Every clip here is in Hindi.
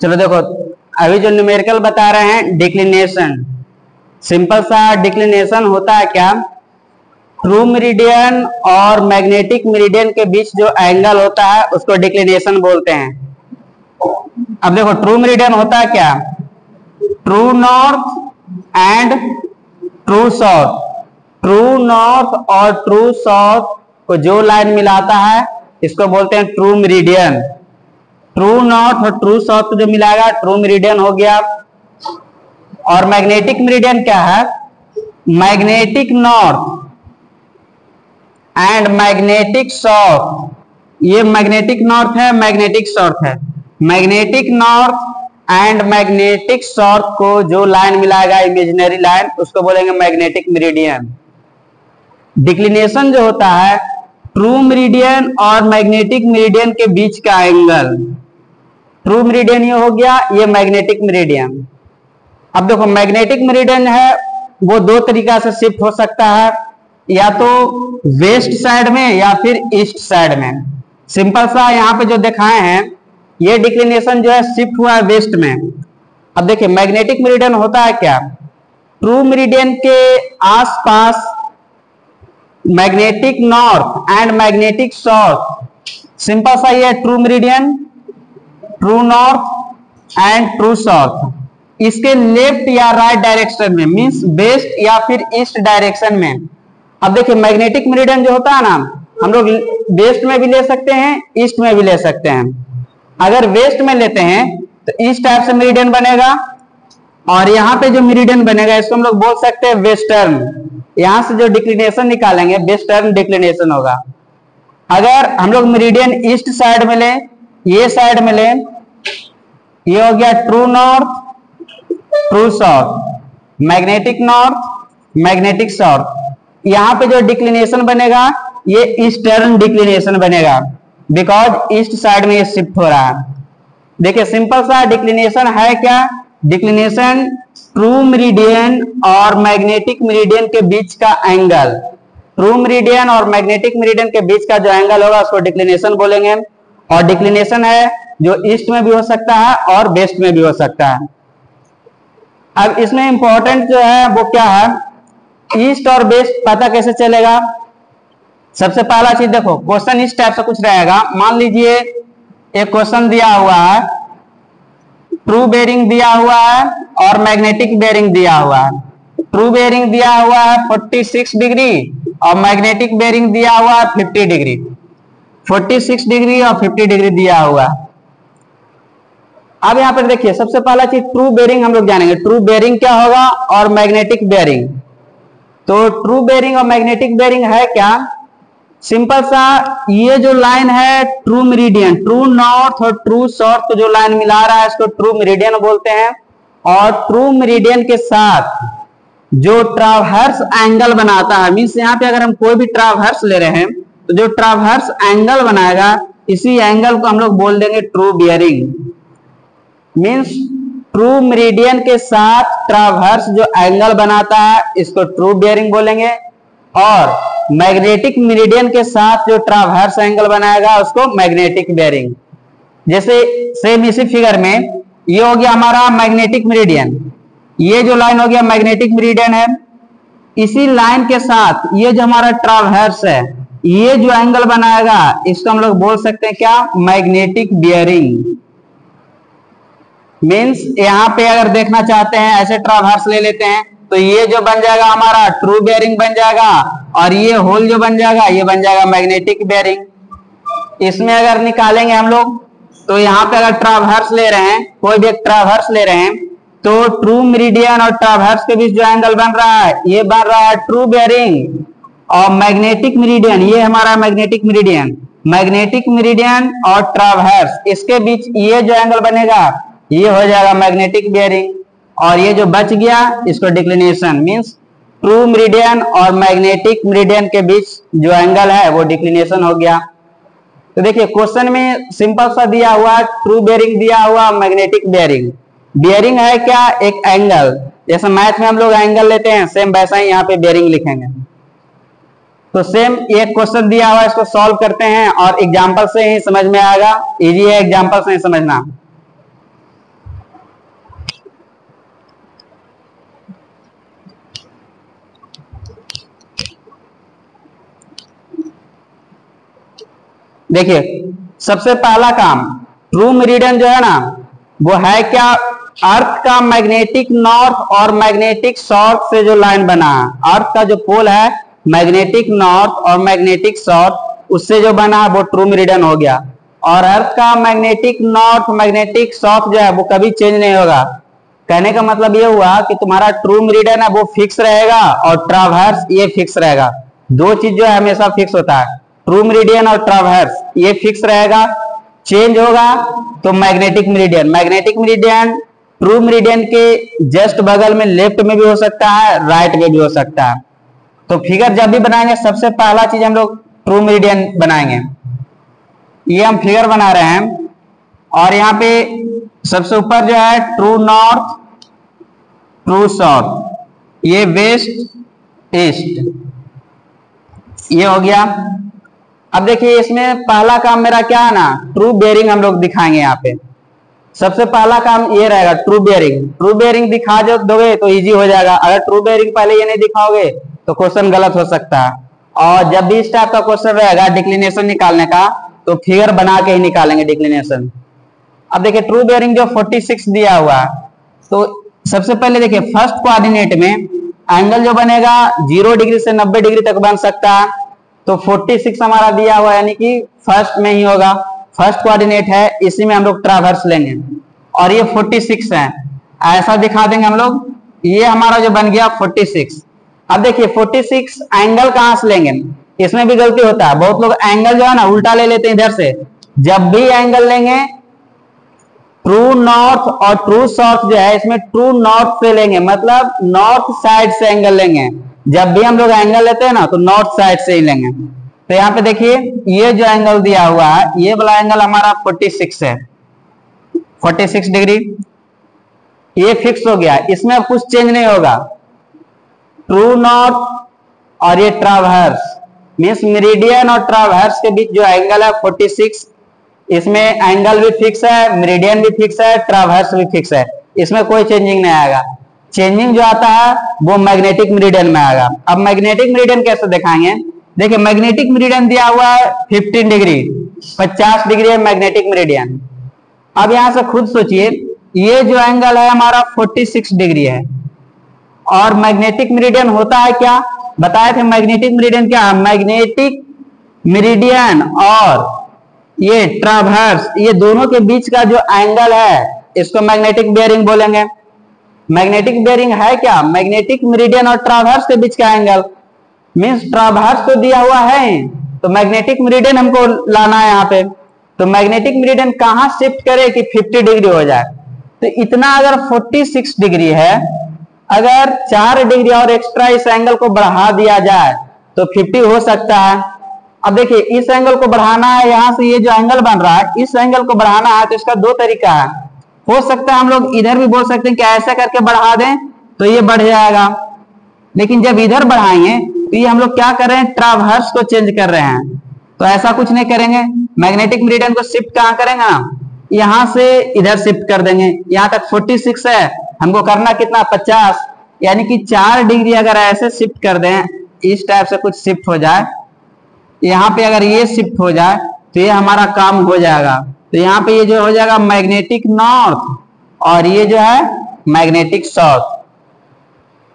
चलो देखो, अभी जो न्यूमेरिकल बता रहे हैं डिक्लिनेशन, सिंपल सा डिक्लिनेशन होता है क्या, ट्रू मेरिडियन और मैग्नेटिक मेरिडियन के बीच जो एंगल होता है उसको डिक्लिनेशन बोलते हैं। अब देखो ट्रू मेरिडियन होता है क्या, true north and true south, true north और ट्रू साउथ को जो लाइन मिलाता है इसको बोलते हैं ट्रू मेरिडियन। ट्रू नॉर्थ और ट्रू साउथ को जो मिलाएगा ट्रू मेरिडियन हो गया। और मैग्नेटिक मेरिडियन क्या है, magnetic north and magnetic south, ये मैग्नेटिक नॉर्थ है, मैग्नेटिक साउथ है, magnetic north and magnetic south को जो लाइन मिलाएगा इमेजिनरी लाइन उसको बोलेंगे मैग्नेटिक मेरिडियन। डिक्लिनेशन जो होता है ट्रू मेरिडियन और मैग्नेटिक मेरिडियन के बीच का एंगल, ट्रू मेरिडियन ये हो गया, ये मैग्नेटिक मेरिडियन। अब देखो मैग्नेटिक मेरिडियन है वो दो तरीका से शिफ्ट हो सकता है, या तो वेस्ट साइड में या फिर ईस्ट साइड में। सिंपल सा यहाँ पे जो दिखाए हैं ये डिक्लिनेशन जो है शिफ्ट हुआ है वेस्ट में। अब देखिए मैग्नेटिक मेरिडियन होता है क्या, ट्रू मेरिडियन के आसपास magnetic north and magnetic south, simple सा ये true meridian, true north and true south, इसके लेफ्ट या राइट डायरेक्शन में, मींस वेस्ट या फिर ईस्ट डायरेक्शन में। अब देखिए मैग्नेटिक मेरिडियन जो होता है ना, हम लोग वेस्ट में भी ले सकते हैं, ईस्ट में भी ले सकते हैं। अगर वेस्ट में लेते हैं तो इस टाइप से मेरिडियन बनेगा, और यहाँ पे जो मेरिडियन बनेगा इसको हम लोग बोल सकते हैं वेस्टर्न। यहां से जो डिक्लिनेशन निकालेंगे वेस्टर्न डिक्लिनेशन होगा। अगर हम लोग मेरिडियन ईस्ट साइड में लें, ये साइड में लें, ये हो गया true north true south, magnetic north magnetic south. यहाँ पे जो डिक्लिनेशन बनेगा ये ईस्टर्न डिक्लिनेशन बनेगा, बिकॉज ईस्ट साइड में ये शिफ्ट हो रहा है। देखिए सिंपल सा डिक्लिनेशन है क्या, डिक्लिनेशन ट्रू मेरिडियन और मैग्नेटिक मेरिडियन के बीच का एंगल, ट्रू मेरिडियन और मैग्नेटिक मेरिडियन के बीच का जो एंगल होगा उसको डिक्लिनेशन बोलेंगे। और डिक्लिनेशन है जो ईस्ट में भी हो सकता है और वेस्ट में भी हो सकता है। अब इसमें इंपॉर्टेंट जो है वो क्या है, ईस्ट और वेस्ट पता कैसे चलेगा। सबसे पहला चीज देखो, क्वेश्चन इस टाइप से कुछ रहेगा। मान लीजिए एक क्वेश्चन दिया हुआ है, ट्रू बेरिंग दिया हुआ है और मैग्नेटिक बेरिंग दिया हुआ है। ट्रू बेरिंग दिया हुआ है 46 डिग्री और मैग्नेटिक बेरिंग दिया हुआ है 50 डिग्री, 46 डिग्री और 50 डिग्री दिया हुआ है। अब यहाँ पर देखिए सबसे पहला चीज ट्रू बेरिंग हम लोग जानेंगे, ट्रू बेरिंग क्या होगा और मैग्नेटिक बेरिंग। तो ट्रू बेरिंग और मैग्नेटिक बेरिंग है क्या, सिंपल सा ये जो लाइन है ट्रू मेरिडियन, ट्रू नॉर्थ और ट्रू साउथ को जो लाइन मिला रहा है इसको ट्रू मेरिडियन बोलते हैं। और ट्रू मेरिडियन के साथ जो ट्रावर्स एंगल बनाता है, मीन्स यहाँ पे अगर हम कोई भी ट्रावर्स ले रहे हैं तो जो ट्रावर्स एंगल बनाएगा इसी एंगल को हम लोग बोल देंगे true bearing. Means true meridian के साथ ट्रावर्स जो एंगल बनाता है इसको ट्रू बेरिंग बोलेंगे, और मैग्नेटिक मेरिडियन के साथ जो ट्रावर्स एंगल बनाएगा उसको मैग्नेटिक बेरिंग। जैसे सेम इसी फिगर में ये हो गया हमारा मैग्नेटिक मेरिडियन, ये जो लाइन हो गया मैग्नेटिक मेरिडियन है, इसी लाइन के साथ ये जो हमारा ट्रावर्स है ये जो एंगल बनाएगा इसको हम लोग बोल सकते हैं क्या, मैग्नेटिक बेरिंग। मीन्स यहाँ पे अगर देखना चाहते हैं ऐसे ट्रावर्स ले लेते हैं तो ये जो बन जाएगा हमारा ट्रू बेरिंग बन जाएगा, और ये होल जो बन जाएगा ये बन जाएगा मैग्नेटिक बेरिंग। इसमें अगर निकालेंगे हम लोग तो यहाँ पे अगर ट्रावर्स ले रहे हैं, कोई भी एक ट्रावर्स ले रहे हैं, तो ट्रू मेरिडियन और ट्रावर्स के बीच जो एंगल बन रहा है ये बन रहा है ट्रू बेरिंग। और मैग्नेटिक मेरिडियन, ये हमारा मैग्नेटिक मेरिडियन, मैग्नेटिक मेरिडियन और ट्रावर्स इसके बीच ये जो एंगल बनेगा ये हो जाएगा मैग्नेटिक बेरिंग। और ये जो बच गया इसको डिक्लिनेशन, मींस ट्रू मेरिडियन और मैग्नेटिक मेरिडियन के बीच जो एंगल है वो डिक्लिनेशन हो गया। तो देखिए क्वेश्चन में सिंपल सा दिया हुआ ट्रू बेरिंग दिया हुआ, मैग्नेटिक बेरिंग। बेरिंग है क्या, एक एंगल, जैसे मैथ में हम लोग एंगल लेते हैं सेम वैसा ही यहाँ पे बेरिंग लिखेंगे। तो सेम एक क्वेश्चन दिया हुआ इसको सॉल्व करते हैं और एग्जाम्पल से ही समझ में आएगा, इजी है एग्जाम्पल से ही समझना। देखिए सबसे पहला काम, ट्रू मेरिडियन जो है ना वो है क्या, अर्थ का मैग्नेटिक नॉर्थ और मैग्नेटिक साउथ से जो लाइन बना है, अर्थ का जो पोल है मैग्नेटिक नॉर्थ और मैग्नेटिक साउथ उससे जो बना है वो ट्रू मेरिडियन हो गया। और अर्थ का मैग्नेटिक नॉर्थ मैग्नेटिक साउथ जो है वो कभी चेंज नहीं होगा। कहने का मतलब ये हुआ कि तुम्हारा ट्रू मेरिडियन है वो फिक्स रहेगा और ट्रावर्स ये फिक्स रहेगा। दो चीज जो है हमेशा फिक्स होता है, ट्रू मेरिडियन और ट्रावर्स ये फिक्स रहेगा। चेंज होगा तो magnetic meridian, magnetic meridian true meridian के जस्ट बगल में लेफ्ट में भी हो सकता है, राइट में भी हो सकता है। तो फिगर जब भी बनाएंगे सबसे पहला चीज हम लोग ट्रू मेरिडियन बनाएंगे। ये हम फिगर बना रहे हैं और यहाँ पे सबसे ऊपर जो है ट्रू नॉर्थ ट्रू साउथ, ये वेस्ट ईस्ट, ये हो गया। अब देखिए इसमें पहला काम मेरा क्या है ना, ट्रू बेयरिंग हम लोग दिखाएंगे। यहाँ पे सबसे पहला काम ये रहेगा ट्रू बेयरिंग। ट्रू बेयरिंग दिखा जो दोगे तो इजी हो जाएगा। अगर ट्रू बेयरिंग पहले ये नहीं दिखाओगे तो क्वेश्चन गलत हो सकता है। और जब भी इस टाइप का क्वेश्चन रहेगा डिक्लिनेशन निकालने का तो फिगर बना के ही निकालेंगे डिक्लिनेशन। अब देखिए ट्रू बेयरिंग जो 46 दिया हुआ है, तो सबसे पहले देखिए फर्स्ट कोऑर्डिनेट में एंगल जो बनेगा 0 डिग्री से 90 डिग्री तक बन सकता है। तो 46 हमारा दिया हुआ यानी कि फर्स्ट में ही होगा, फर्स्ट कोऑर्डिनेट है, इसी में हम लोग ट्रावर्स लेंगे और ये 46 है, ऐसा दिखा देंगे हम लोग। ये हमारा जो बन गया 46। अब देखिए 46 एंगल कहां से लेंगे, इसमें भी गलती होता है। बहुत लोग एंगल जो है ना उल्टा ले लेते हैं इधर से। जब भी एंगल लेंगे ट्रू नॉर्थ और ट्रू साउथ जो है इसमें ट्रू नॉर्थ से लेंगे, मतलब नॉर्थ साइड से एंगल लेंगे। जब भी हम लोग एंगल लेते हैं ना तो नॉर्थ साइड से ही लेंगे। तो यहाँ पे देखिए ये जो एंगल दिया हुआ है ये वाला एंगल हमारा 46 है, 46 डिग्री, ये फिक्स हो गया। इसमें अब कुछ चेंज नहीं होगा। ट्रू नॉर्थ और ये ट्रावर्स मीन्स मेरिडियन और ट्रावर्स के बीच जो एंगल है 46, इसमें एंगल भी फिक्स है, मेरिडियन भी फिक्स है, ट्रावर्स भी फिक्स है, इसमें कोई चेंजिंग नहीं आएगा। चेंजिंग जो आता है वो मैग्नेटिक मेरिडियन में आएगा। अब मैग्नेटिक मेरिडियन कैसे दिखाएंगे, देखिए मैग्नेटिक मेरिडियन दिया हुआ है 15 डिग्री, 50 डिग्री है मैग्नेटिक मेरिडियन। अब यहां से खुद सोचिए ये जो एंगल है हमारा 46 डिग्री है और मैग्नेटिक मेरिडियन होता है क्या, बताए थे मैग्नेटिक मेरिडियन क्या है, मैग्नेटिक मेरिडियन और ये ट्रावर्स ये दोनों के बीच का जो एंगल है इसको मैग्नेटिक बेयरिंग बोलेंगे। मैग्नेटिक बेयरिंग है क्या, मैग्नेटिक मेरिडियन और ट्रावर्स के बीच का एंगल। मीन्स ट्रावर्स तो दिया हुआ है तो मैग्नेटिक मेरिडियन हमको लाना है यहाँ पे। तो मैग्नेटिक मेरिडियन कहाँ शिफ्ट करे कि 50 डिग्री हो जाए। तो इतना अगर 46 डिग्री है, अगर 4 डिग्री और एक्स्ट्रा इस एंगल को बढ़ा दिया जाए तो 50 हो सकता है। अब देखिए इस एंगल को बढ़ाना है, यहां से ये जो एंगल बन रहा है इस एंगल को बढ़ाना है तो इसका दो तरीका है। हो सकता है हम लोग इधर भी बोल सकते हैं कि ऐसा करके बढ़ा दें तो ये बढ़ जाएगा, लेकिन जब इधर बढ़ाएंगे तो ये हम लोग क्या कर रहे हैं, ट्रावर्स को चेंज कर रहे हैं। तो ऐसा कुछ नहीं करेंगे, मैग्नेटिक मेरिडियन को शिफ्ट कहां करेंगे ना, यहां से इधर शिफ्ट कर देंगे। यहां तक 46 है, हमको करना कितना 50, यानी कि 4 डिग्री अगर ऐसे शिफ्ट कर दें, इस टाइप से कुछ शिफ्ट हो जाए, यहाँ पे अगर ये शिफ्ट हो जाए तो ये हमारा काम हो जाएगा। तो यहाँ पे ये जो हो जाएगा मैग्नेटिक नॉर्थ और ये जो है मैग्नेटिक साउथ।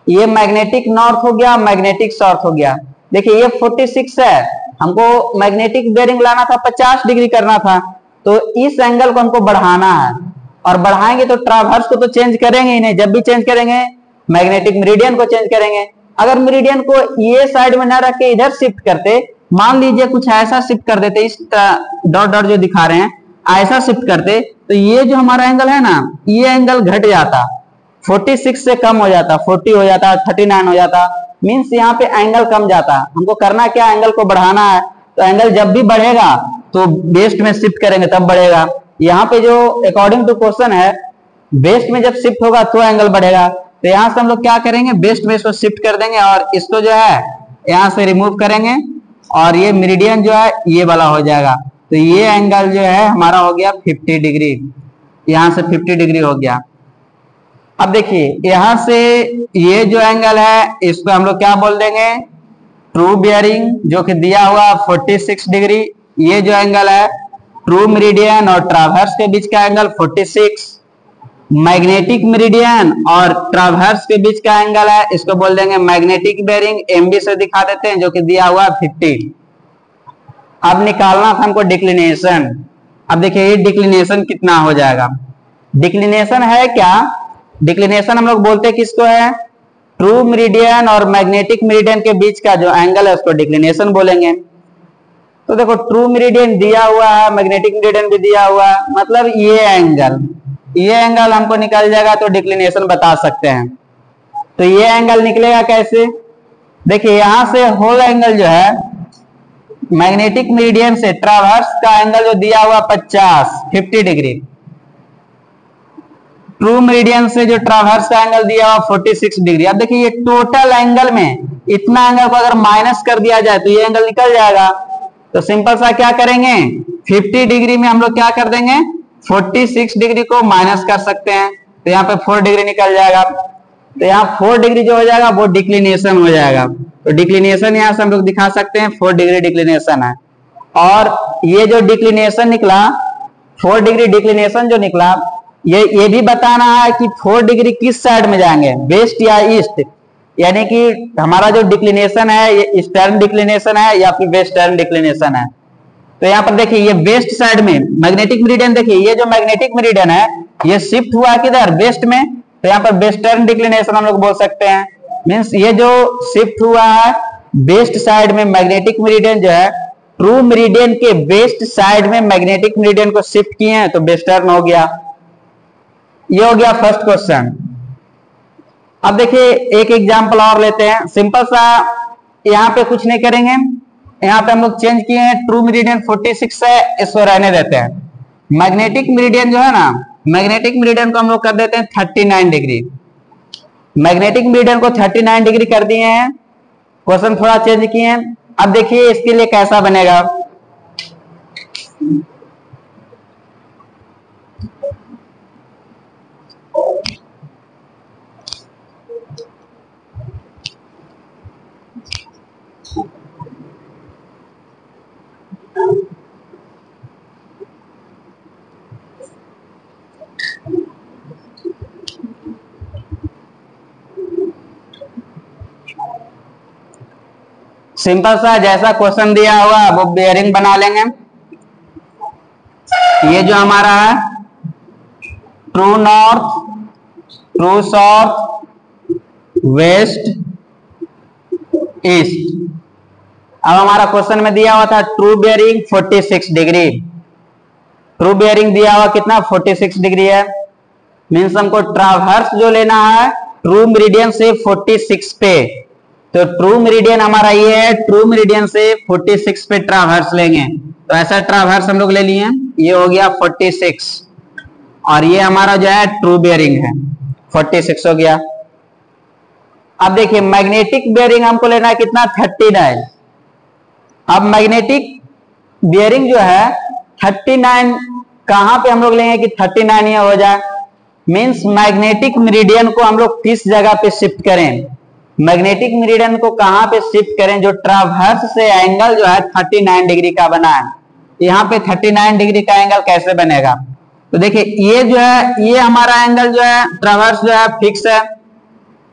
ये मैग्नेटिक नॉर्थ हो गया, मैग्नेटिक साउथ हो गया। देखिए ये 46 है, हमको मैग्नेटिक बेयरिंग लाना था, 50 डिग्री करना था, तो इस एंगल को हमको बढ़ाना है। और बढ़ाएंगे तो ट्रावर्स को तो चेंज करेंगे ही नहीं, जब भी चेंज करेंगे मैग्नेटिक मेरिडियन को चेंज करेंगे। अगर मेरिडियन को ये साइड में ना रख के इधर शिफ्ट करते, मान लीजिए कुछ ऐसा शिफ्ट कर देते, इस डॉट डॉट जो दिखा रहे हैं ऐसा शिफ्ट करते, तो ये जो हमारा एंगल है ना ये एंगल घट जाता, 46 से कम हो जाता, 40 हो जाता, 39 हो जाता। मीन्स यहाँ पे एंगल कम जाता। हमको करना क्या, एंगल को बढ़ाना है। तो एंगल जब भी बढ़ेगा तो बेस्ट में शिफ्ट करेंगे तब बढ़ेगा। यहाँ पे जो अकॉर्डिंग टू क्वेश्चन है बेस्ट में जब शिफ्ट होगा तो एंगल बढ़ेगा। तो यहाँ से हम लोग क्या करेंगे, बेस्ट में इसको शिफ्ट कर देंगे और इसको जो है यहाँ से रिमूव करेंगे और ये मेरिडियन जो है ये वाला हो जाएगा। तो ये एंगल जो है हमारा हो गया 50 डिग्री, यहां से 50 डिग्री हो गया। अब देखिए यहां से ये जो एंगल है इसको हम लोग क्या बोल देंगे, ट्रू बेयरिंग, जो कि दिया हुआ 46 डिग्री, ये जो एंगल है ट्रू मेरिडियन और ट्रावर्स के बीच का एंगल 46, मैग्नेटिक मेरिडियन और ट्रावर्स के बीच का एंगल है, इसको बोल देंगे मैग्नेटिक बेयरिंग, एमबी से दिखा देते हैं, जो कि दिया हुआ 50। अब निकालना था हमको डिक्लिनेशन। अब देखिए ये डिक्लिनेशन कितना हो जाएगा। डिक्लिनेशन है क्या, डिक्लिनेशन हम लोग बोलते हैं किसको है, ट्रू मेरिडियन और मैग्नेटिक मेरिडियन के बीच का जो एंगल है उसको डिक्लिनेशन बोलेंगे। तो देखो ट्रू मेरिडियन दिया हुआ है, मैग्नेटिक मेरिडियन भी दिया हुआ है, मतलब ये एंगल हमको निकल जाएगा तो डिक्लिनेशन बता सकते हैं। तो ये एंगल निकलेगा कैसे, देखिए यहां से होल एंगल जो है मैग्नेटिक मेरिडियन से ट्रावर्स का एंगल जो दिया हुआ 50 डिग्री, ट्रू मेरिडियन से जो ट्रावर्स का एंगल दिया हुआ 46 डिग्री। अब देखिए ये टोटल एंगल में इतना एंगल को अगर माइनस कर दिया जाए तो ये एंगल निकल जाएगा। तो सिंपल सा क्या करेंगे, 50 डिग्री में हम लोग क्या कर देंगे, 46 डिग्री को माइनस कर सकते हैं, तो यहाँ पे 4 डिग्री निकल जाएगा। तो यहाँ 4 डिग्री जो हो जाएगा वो डिक्लिनेशन हो जाएगा। तो डिक्लिनेशन यहाँ से हम लोग दिखा सकते हैं 4 डिग्री डिक्लिनेशन है। और ये जो डिक्लिनेशन निकला 4 डिग्री डिक्लिनेशन जो निकला, ये भी बताना है कि 4 डिग्री किस साइड में जाएंगे, वेस्ट या ईस्ट, यानी कि हमारा जो डिक्लिनेशन है ये ईस्टर्न डिक्लिनेशन है या फिर वेस्टर्न डिक्लिनेशन है। तो यहाँ पर देखिए ये वेस्ट साइड में मैग्नेटिक मेरिडियन, देखिए ये जो मैग्नेटिक मेरिडियन है ये शिफ्ट हुआ किधर, वेस्ट में, तो यहाँ पर वेस्टर्न डिक्लिनेशन हम लोग बोल सकते हैं। मींस ये जो शिफ्ट हुआ है वेस्ट साइड में मैग्नेटिक मेरिडियन जो है, ट्रू मेरिडियन के वेस्ट साइड में मैग्नेटिक मेरिडियन को शिफ्ट किए हैं तो वेस्टर्न हो गया। ये हो गया फर्स्ट क्वेश्चन। अब देखिए एक एग्जांपल और लेते हैं, सिंपल सा, यहाँ पे कुछ नहीं करेंगे, यहाँ पे हम लोग चेंज किए हैं, ट्रू मेरिडियन 46 है, इसको रहने देते हैं। मैग्नेटिक मेरिडियन जो है ना, मैग्नेटिक मेरिडियन को हम लोग कर देते हैं 39 डिग्री। मैग्नेटिक मेरिडियन को 39 डिग्री कर दिए हैं, क्वेश्चन थोड़ा चेंज किए हैं। अब देखिए इसके लिए कैसा बनेगा, सिंपल सा जैसा क्वेश्चन दिया हुआ वो बेयरिंग बना लेंगे। ये जो हमारा है true north, true south, west, east. अब हमारा क्वेश्चन में दिया हुआ था true bearing 46 degree, true bearing दिया हुआ कितना 46 डिग्री है, मीन्स हमको ट्रावर्स जो लेना है ट्रू मेरिडियन से 46 पे, तो ट्रू मेरिडियन हमारा ये है, ट्रू मेरिडियन से 46 पे ट्रावर्स लेंगे, तो ऐसा ट्रावर्स हम लोग ले लिए, ये हो गया 46 और ये हमारा जो है ट्रू बेयरिंग है 46 हो गया। अब देखिए मैग्नेटिक बेयरिंग हमको लेना है कितना 39। अब मैग्नेटिक बेयरिंग जो है 39 कहां पे हम लोग लेंगे कि 39 ये हो जाए, मींस मैग्नेटिक मेरिडियन को हम लोग किस जगह पे शिफ्ट करें, मैग्नेटिक मेरिडियन को कहां पे शिफ्ट करें, जो ट्रावर्स से एंगल जो है 39 डिग्री का बना है, यहाँ पे 39 डिग्री का एंगल कैसे बनेगा। तो देखिए ये जो है ये हमारा एंगल जो है ट्रावर्स जो है फिक्स है,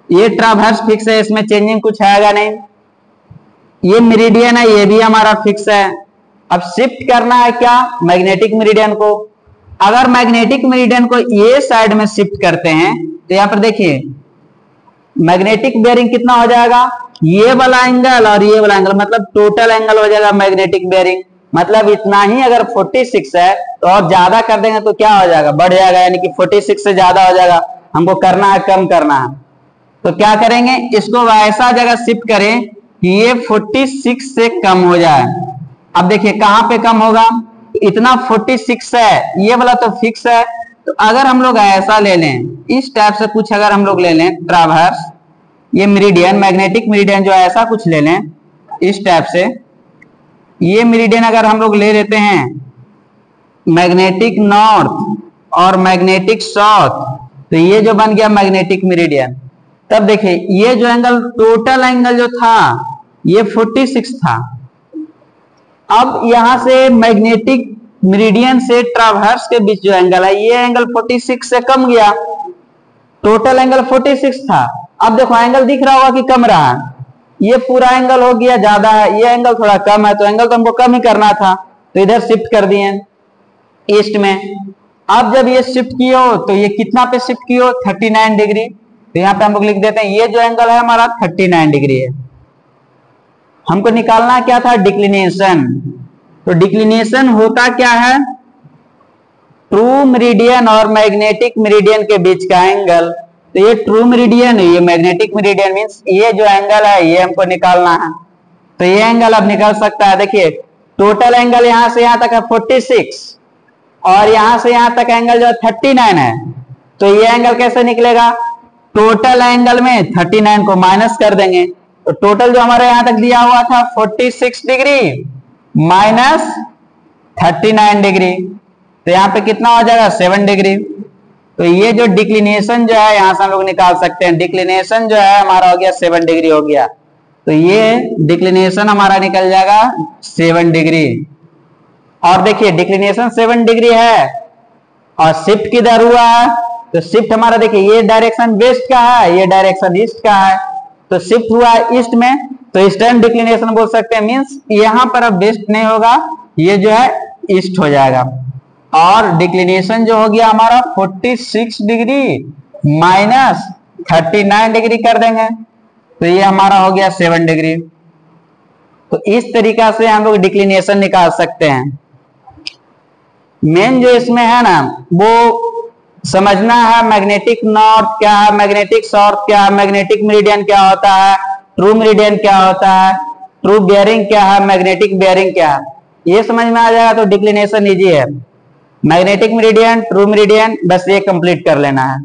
ये ट्रावर्स फिक्स है, इसमें चेंजिंग कुछ आएगा नहीं। ये मेरिडियन है ये भी हमारा फिक्स है। अब शिफ्ट करना है क्या, मैग्नेटिक मेरिडियन को। अगर मैग्नेटिक मेरिडियन को ये साइड में शिफ्ट करते हैं तो यहाँ पर देखिए मैग्नेटिक बेयरिंग कितना हो जाएगा, ये वाला एंगल और ये वाला एंगल, मतलब टोटल एंगल हो जाएगा मैग्नेटिक बेयरिंग, मतलब इतना ही। अगर 46 है तो और ज्यादा कर देंगे तो क्या हो जाएगा, बढ़ जाएगा, यानी कि 46 से ज्यादा हो जाएगा, हमको करना है कम करना है। तो क्या करेंगे, इसको ऐसा जगह शिफ्ट करें कि ये 46 से कम हो जाए। अब देखिए कहां पे कम होगा, इतना 46 है, ये वाला तो फिक्स है, तो अगर हम लोग ऐसा ले लें, इस टाइप से कुछ अगर हम लोग ले लें ट्रावर्स, ये मेरिडियन मैग्नेटिक मेरिडियन जो ऐसा कुछ ले लें इस टाइप से, ये मेरिडियन अगर हम लोग ले लेते हैं मैग्नेटिक नॉर्थ और मैग्नेटिक साउथ, तो ये जो बन गया मैग्नेटिक मेरिडियन। तब देखिए ये जो एंगल टोटल एंगल जो था ये 46 था, अब यहां से मैग्नेटिक मेरिडियन से ट्रावर्स के बीच जो एंगल है, ये एंगल 46 से कम गया। टोटल एंगल 46 था, अब देखो एंगल दिख रहा होगा कि कम रहा है, ये पूरा एंगल हो गया ज्यादा है, ये एंगल थोड़ा कम है, तो एंगल तो हमको कम ही करना था, तो इधर शिफ्ट कर दिए ईस्ट में। अब जब ये शिफ्ट किए हो तो ये कितना पे शिफ्ट किए हो, 39 डिग्री। तो यहाँ पे हम लोग लिख देते हैं ये जो एंगल है हमारा 39 डिग्री है। हमको निकालना क्या था, डिक्लिनेशन। तो डिक्लिनेशन होता क्या है, ट्रू मेरिडियन और मैग्नेटिक मेरिडियन के बीच का एंगल। तो ये ट्रू मेरिडियन है, ये मैग्नेटिक मेरिडियन, मींस ये जो एंगल है ये हमको निकालना है। तो ये एंगल अब निकल सकता है, देखिए टोटल एंगल यहां से यहां तक है 46 और यहां से यहां तक एंगल जो है 39 है। तो ये एंगल कैसे निकलेगा, टोटल एंगल में 39 को माइनस कर देंगे, तो टोटल जो हमारे यहां तक दिया हुआ था 46 डिग्री माइनस 39 डिग्री, तो यहाँ पे कितना हो जाएगा 7 डिग्री। तो ये जो डिक्लिनेशन जो है यहां से हम लोग निकाल सकते हैं, डिक्लिनेशन जो है हमारा हो गया 7 डिग्री हो गया। तो ये डिक्लिनेशन हमारा निकल जाएगा 7 डिग्री। और देखिए डिक्लिनेशन 7 डिग्री है और शिफ्ट किधर हुआ है, तो शिफ्ट हमारा देखिए ये डायरेक्शन वेस्ट का है, ये डायरेक्शन ईस्ट का है, तो शिफ्ट हुआ है ईस्ट में, तो ईस्टर्न डिक्लिनेशन बोल सकते हैं। मींस यहां पर अब वेस्ट नहीं होगा, ये जो है ईस्ट हो जाएगा। और डिक्लिनेशन जो हो गया हमारा 46 डिग्री माइनस 39 डिग्री कर देंगे, तो ये हमारा हो गया 7 डिग्री। तो इस तरीका से हम लोग डिक्लिनेशन निकाल सकते हैं। मेन जो इसमें है ना वो समझना है, मैग्नेटिक नॉर्थ क्या है, मैग्नेटिक साउथ क्या है, मैग्नेटिक मेरिडियन क्या होता है, ट्रू मेरिडियन क्या होता है, ट्रू बेयरिंग क्या है, मैग्नेटिक बेयरिंग क्या है, ये समझ में आ जाएगा तो डिक्लिनेशन इजी है। मैग्नेटिक मेरिडियन, ट्रू मेरिडियन, बस ये कंप्लीट कर लेना है।